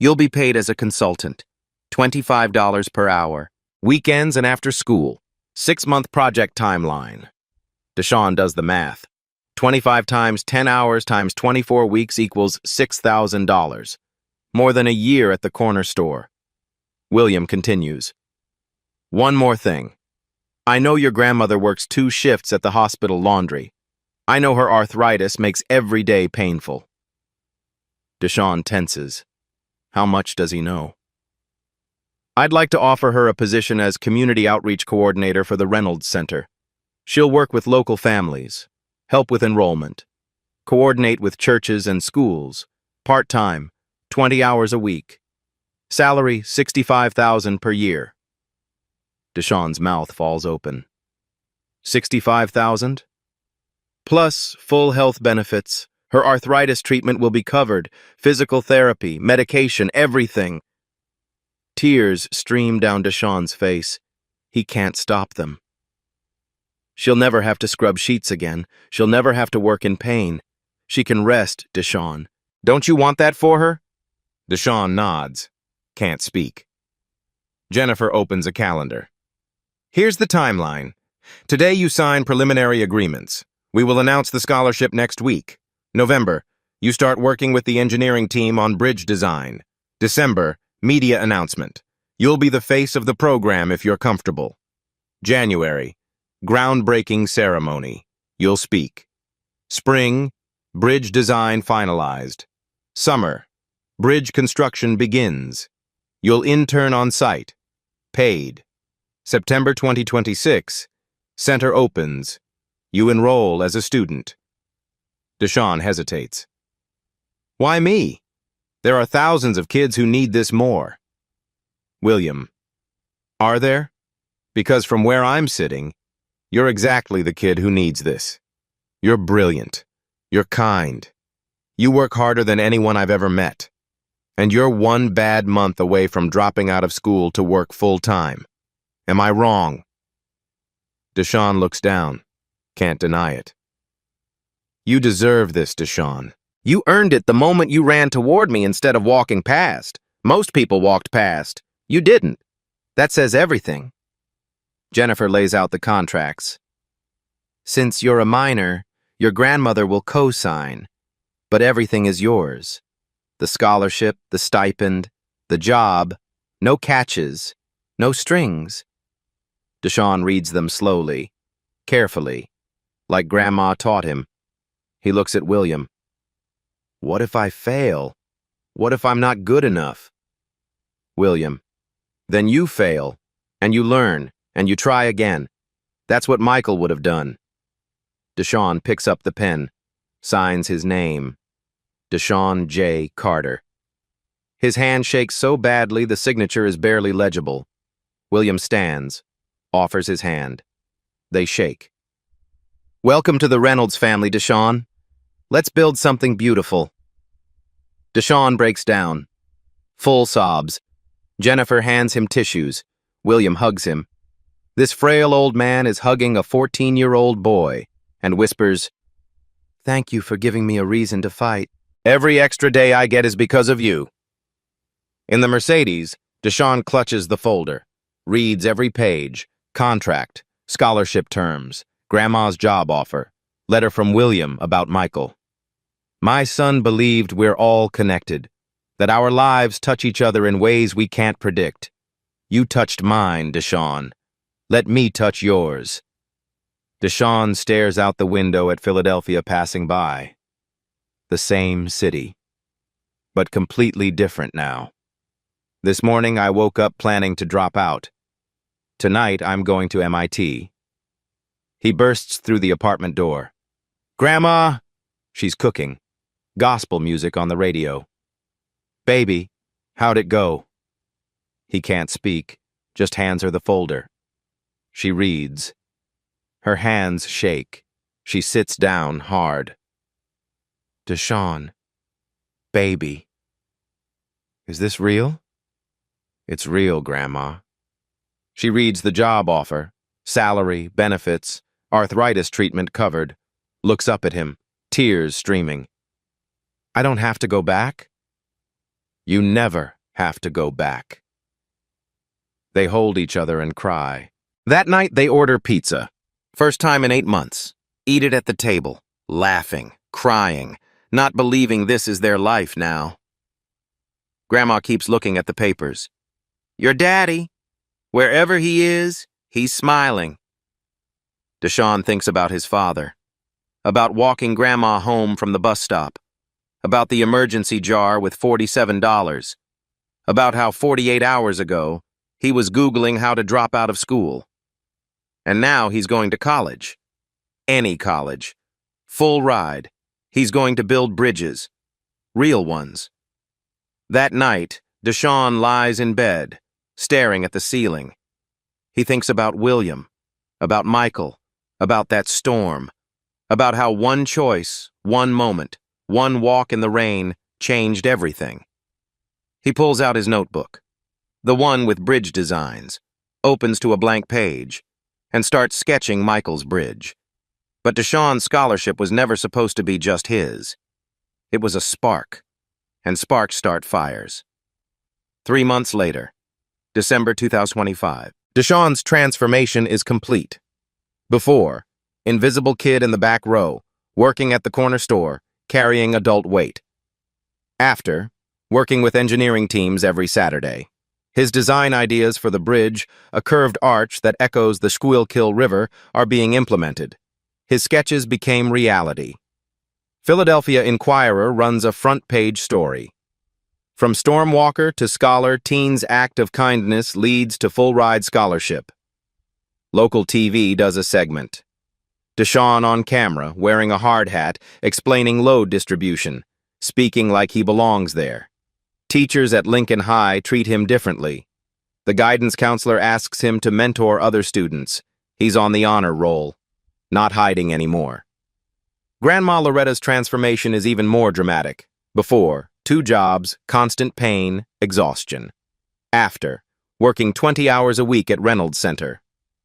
Speaker 1: you'll be paid as a consultant. $25 per hour. Weekends and after school. 6-month project timeline. Deshawn does the math. 25 times 10 hours times 24 weeks equals $6,000. More than a year at the corner store. William continues. One more thing. I know your grandmother works 2 shifts at the hospital laundry. I know her arthritis makes every day painful. Deshawn tenses. How much does he know? I'd like to offer her a position as community outreach coordinator for the Reynolds Center. She'll work with local families, help with enrollment, coordinate with churches and schools, part-time, 20 hours a week. Salary, $65,000 per year. Deshawn's mouth falls open. $65,000? Plus full health benefits. Her arthritis treatment will be covered, physical therapy, medication, everything. Tears stream down Deshawn's face. He can't stop them. She'll never have to scrub sheets again. She'll never have to work in pain. She can rest, Deshawn. Don't you want that for her? Deshawn nods. Can't speak. Jennifer opens a calendar. Here's the timeline. Today you sign preliminary agreements. We will announce the scholarship next week. November, you start working with the engineering team on bridge design. December, media announcement. You'll be the face of the program if you're comfortable. January, groundbreaking ceremony. You'll speak. Spring, bridge design finalized. Summer, bridge construction begins. You'll intern on site. Paid. September 2026, center opens. You enroll as a student. Deshawn hesitates. Why me? There are thousands of kids who need this more. William. Are there? Because from where I'm sitting, you're exactly the kid who needs this. You're brilliant. You're kind. You work harder than anyone I've ever met. And you're 1 bad month away from dropping out of school to work full-time. Am I wrong? Deshawn looks down. Can't deny it. You deserve this, Deshawn. You earned it the moment you ran toward me instead of walking past. Most people walked past. You didn't. That says everything. Jennifer lays out the contracts. Since you're a minor, your grandmother will co-sign, but everything is yours. The scholarship, the stipend, the job, no catches, no strings. Deshawn reads them slowly, carefully, like Grandma taught him. He looks at William. What if I fail? What if I'm not good enough? William. Then you fail, and you learn, and you try again. That's what Michael would have done. Deshawn picks up the pen, signs his name. Deshawn J. Carter. His hand shakes so badly the signature is barely legible. William stands, offers his hand. They shake. Welcome to the Reynolds family, Deshawn. Let's build something beautiful. Deshawn breaks down. Full sobs. Jennifer hands him tissues. William hugs him. This frail old man is hugging a 14-year-old boy and whispers, "Thank you for giving me a reason to fight. Every extra day I get is because of you." In the Mercedes, Deshawn clutches the folder, reads every page, contract, scholarship terms, Grandma's job offer, letter from William about Michael. My son believed we're all connected, that our lives touch each other in ways we can't predict. You touched mine, Deshawn. Let me touch yours. Deshawn stares out the window at Philadelphia passing by. The same city, but completely different now. This morning I woke up planning to drop out. Tonight I'm going to MIT. He bursts through the apartment door. Grandma! She's cooking. Gospel music on the radio. Baby, how'd it go? He can't speak, just hands her the folder. She reads. Her hands shake. She sits down hard. Deshawn. Baby. Is this real? It's real, Grandma. She reads the job offer. Salary, benefits, arthritis treatment covered. Looks up at him, tears streaming. I don't have to go back? You never have to go back. They hold each other and cry. That night they order pizza. First time in 8 months. Eat it at the table, laughing, crying, not believing this is their life now. Grandma keeps looking at the papers. Your daddy, wherever he is, he's smiling. Deshaun thinks about his father, about walking Grandma home from the bus stop, about the emergency jar with $47, about how 48 hours ago he was Googling how to drop out of school. And now he's going to college. Any college. Full ride. He's going to build bridges. Real ones. That night, Deshaun lies in bed, staring at the ceiling. He thinks about William, about Michael, about that storm, about how one choice, one moment, one walk in the rain changed everything. He pulls out his notebook, the one with bridge designs, opens to a blank page, and starts sketching Michael's bridge. But Deshaun's scholarship was never supposed to be just his. It was a spark, and sparks start fires. 3 months later, December 2025, Deshaun's transformation is complete. Before, invisible kid in the back row, working at the corner store, carrying adult weight. After, working with engineering teams every Saturday. His design ideas for the bridge, a curved arch that echoes the Schuylkill River, are being implemented. His sketches became reality. Philadelphia Inquirer runs a front-page story. From stormwalker to scholar, teen's act of kindness leads to full-ride scholarship. Local TV does a segment. Deshaun on camera, wearing a hard hat, explaining load distribution, speaking like he belongs there. Teachers at Lincoln High treat him differently. The guidance counselor asks him to mentor other students. He's on the honor roll, not hiding anymore. Grandma Loretta's transformation is even more dramatic. Before, 2 jobs, constant pain, exhaustion. After, working 20 hours a week at Reynolds Center.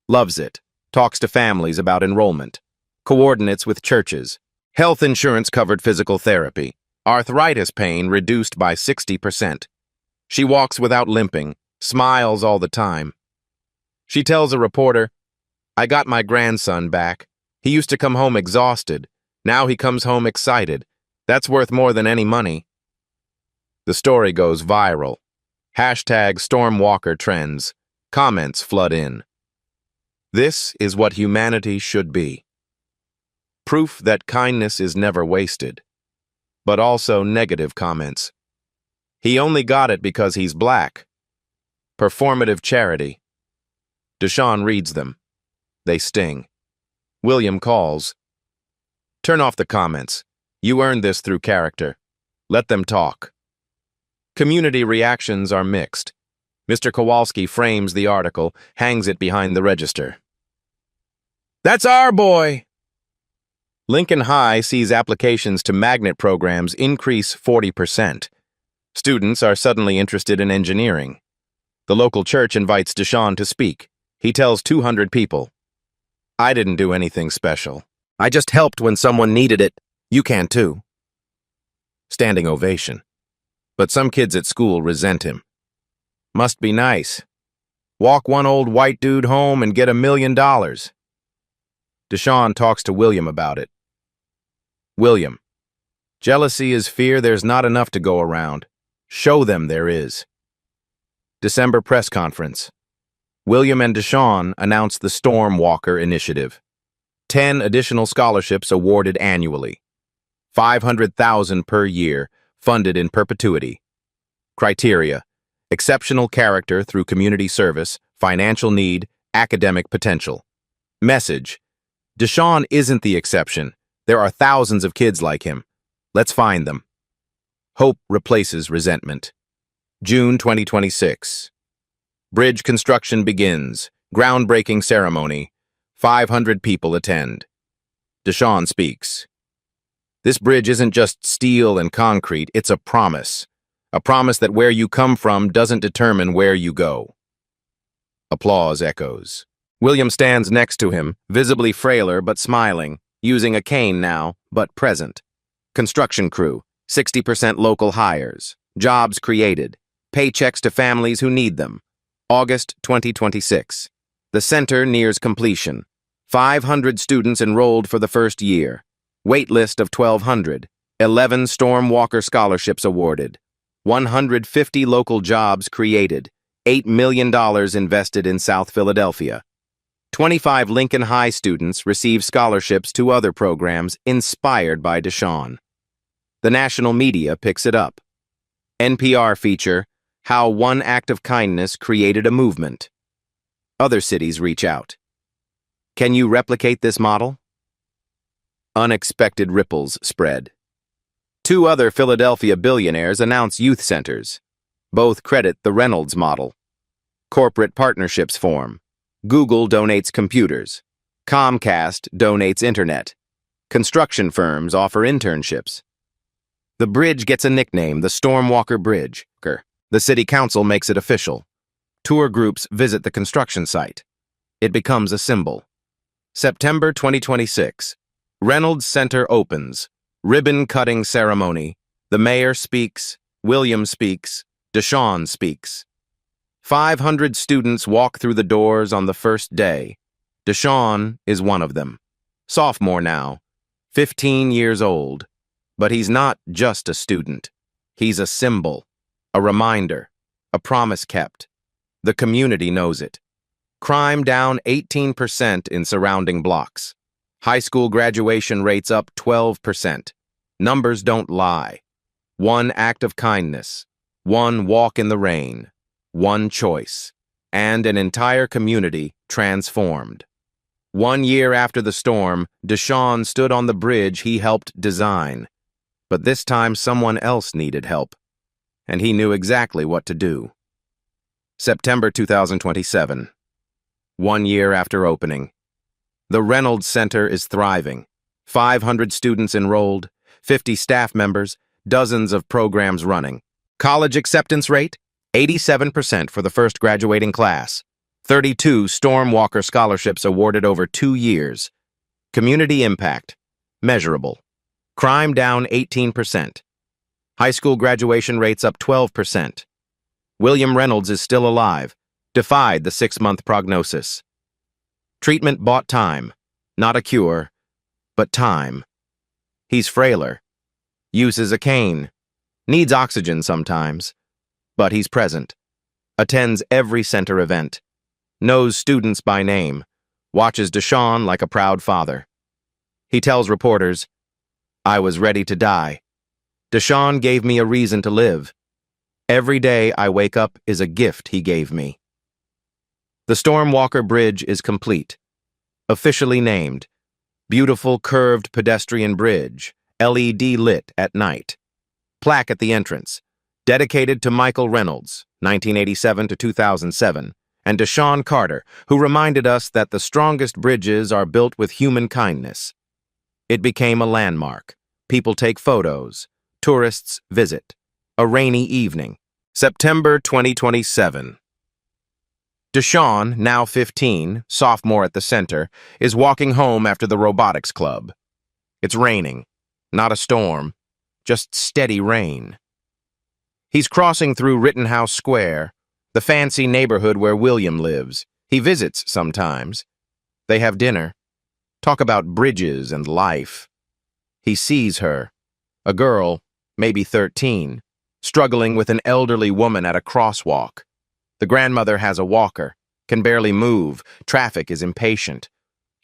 Speaker 1: Loves it. Talks to families about enrollment. Coordinates with churches. Health insurance covered physical therapy. Arthritis pain reduced by 60%. She walks without limping, smiles all the time. She tells a reporter, "I got my grandson back. He used to come home exhausted. Now he comes home excited. That's worth more than any money." The story goes viral. #Stormwalker trends. Comments flood in. This is what humanity should be. Proof that kindness is never wasted. But also negative comments. He only got it because he's black. Performative charity. Deshaun reads them. They sting. William calls. Turn off the comments. You earned this through character. Let them talk. Community reactions are mixed. Mr. Kowalski frames the article, hangs it behind the register. "That's our boy!" Lincoln High sees applications to magnet programs increase 40%. Students are suddenly interested in engineering. The local church invites Deshaun to speak. He tells 200 people, "I didn't do anything special. I just helped when someone needed it. You can too." Standing ovation. But some kids at school resent him. Must be nice. Walk one old white dude home and get $1 million. Deshaun talks to William about it. William, jealousy is fear there's not enough to go around. Show them there is. December press conference. William and Deshaun announce the Stormwalker Initiative. 10 additional scholarships awarded annually. $500,000 per year, funded in perpetuity. Criteria: exceptional character through community service, financial need, academic potential. Message: Deshaun isn't the exception. There are thousands of kids like him. Let's find them. Hope replaces resentment. June 2026. Bridge construction begins. Groundbreaking ceremony. 500 people attend. Deshaun speaks. This bridge isn't just steel and concrete, it's a promise. A promise that where you come from doesn't determine where you go. Applause echoes. William stands next to him, visibly frailer but smiling, using a cane now, but present. Construction crew, 60% local hires, jobs created, paychecks to families who need them. August 2026. The center nears completion. 500 students enrolled for the first year. Wait list of 1,200. 11 Stormwalker scholarships awarded. 150 local jobs created. $8 million invested in South Philadelphia. 25 Lincoln High students receive scholarships to other programs inspired by Deshaun. The national media picks it up. NPR feature, How One Act of Kindness Created a Movement. Other cities reach out. Can you replicate this model? Unexpected ripples spread. 2 other Philadelphia billionaires announce youth centers. Both credit the Reynolds model. Corporate partnerships form. Google donates computers. Comcast donates internet. Construction firms offer internships. The bridge gets a nickname, the Stormwalker Bridge. The city council makes it official. Tour groups visit the construction site. It becomes a symbol. September 2026. Reynolds Center opens. Ribbon-cutting ceremony. The mayor speaks. William speaks. Deshaun speaks. 500 students walk through the doors on the first day. Deshaun is one of them. Sophomore now. 15 years old. But he's not just a student. He's a symbol. A reminder. A promise kept. The community knows it. Crime down 18% in surrounding blocks. High school graduation rates up 12%. Numbers don't lie. 1 act of kindness. 1 walk in the rain. 1 choice. And an entire community transformed. 1 year after the storm, Deshaun stood on the bridge he helped design. But this time someone else needed help. And he knew exactly what to do. September 2027. 1 year after opening. The Reynolds Center is thriving. 500 students enrolled, 50 staff members, dozens of programs running. College acceptance rate? 87% for the first graduating class. 32 Stormwalker scholarships awarded over 2 years. Community impact? Measurable. Crime down 18%. High school graduation rates up 12%. William Reynolds is still alive, defied the 6-month prognosis. Treatment bought time, not a cure, but time. He's frailer, uses a cane, needs oxygen sometimes, but he's present, attends every center event, knows students by name, watches Deshaun like a proud father. He tells reporters, "I was ready to die. Deshaun gave me a reason to live. Every day I wake up is a gift he gave me." The Stormwalker Bridge is complete. Officially named, beautiful curved pedestrian bridge, LED lit at night. Plaque at the entrance, dedicated to Michael Reynolds, 1987 to 2007, and Deshaun Carter, who reminded us that the strongest bridges are built with human kindness. It became a landmark. People take photos. Tourists visit. A rainy evening. September 2027. Deshaun, now 15, sophomore at the center, is walking home after the robotics club. It's raining. Not a storm. Just steady rain. He's crossing through Rittenhouse Square, the fancy neighborhood where William lives. He visits sometimes. They have dinner. Talk about bridges and life. He sees her, a girl, maybe 13, struggling with an elderly woman at a crosswalk. The grandmother has a walker, can barely move, traffic is impatient,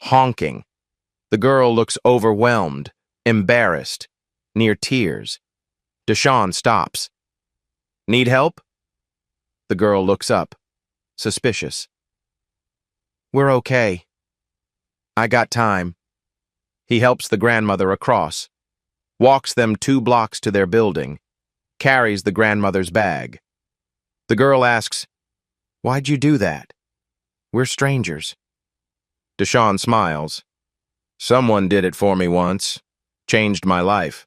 Speaker 1: honking. The girl looks overwhelmed, embarrassed, near tears. Deshaun stops. "Need help?" The girl looks up, suspicious. "We're okay. I got time." He helps the grandmother across, walks them 2 blocks to their building, carries the grandmother's bag. The girl asks, "Why'd you do that? We're strangers." Deshaun smiles. "Someone did it for me once. Changed my life."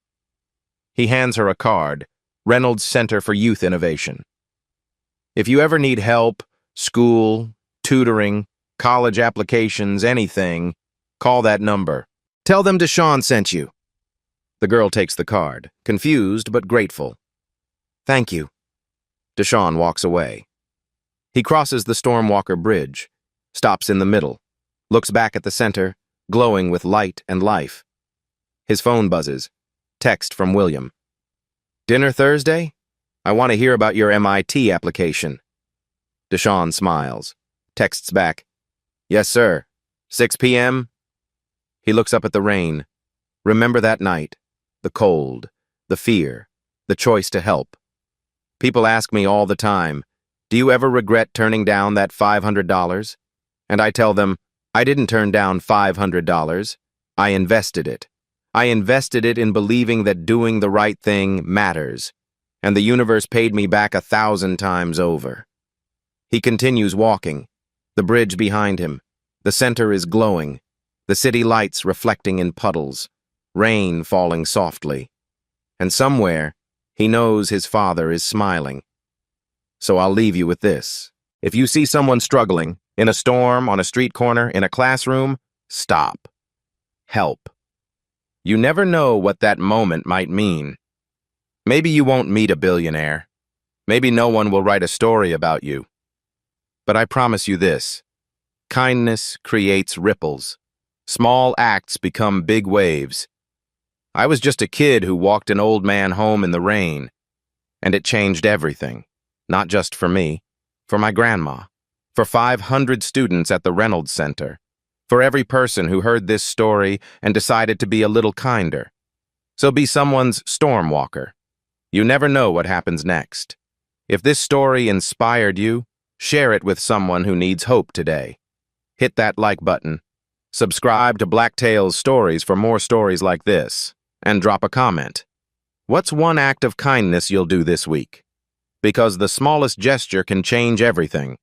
Speaker 1: He hands her a card, Reynolds Center for Youth Innovation. "If you ever need help, school, tutoring, college applications, anything, call that number. Tell them Deshaun sent you." The girl takes the card, confused but grateful. "Thank you." Deshaun walks away. He crosses the Stormwalker Bridge, stops in the middle, looks back at the center, glowing with light and life. His phone buzzes. Text from William. "Dinner Thursday? I want to hear about your MIT application." Deshaun smiles. Texts back. "Yes, sir. 6 p.m.? He looks up at the rain. Remember that night? The cold, the fear, the choice to help. People ask me all the time, do you ever regret turning down that $500? And I tell them, I didn't turn down $500. I invested it. I invested it in believing that doing the right thing matters, and the universe paid me back 1,000 times over. He continues walking, the bridge behind him. The center is glowing, the city lights reflecting in puddles, rain falling softly. And somewhere, he knows his father is smiling. So I'll leave you with this. If you see someone struggling, in a storm, on a street corner, in a classroom, stop. Help. You never know what that moment might mean. Maybe you won't meet a billionaire. Maybe no one will write a story about you. But I promise you this. Kindness creates ripples. Small acts become big waves. I was just a kid who walked an old man home in the rain, and it changed everything. Not just for me, for my grandma, for 500 students at the Reynolds Center, for every person who heard this story and decided to be a little kinder. So be someone's storm walker. You never know what happens next. If this story inspired you, share it with someone who needs hope today. Hit that like button. Subscribe to Black Tales Stories for more stories like this. And drop a comment. What's one act of kindness you'll do this week? Because the smallest gesture can change everything.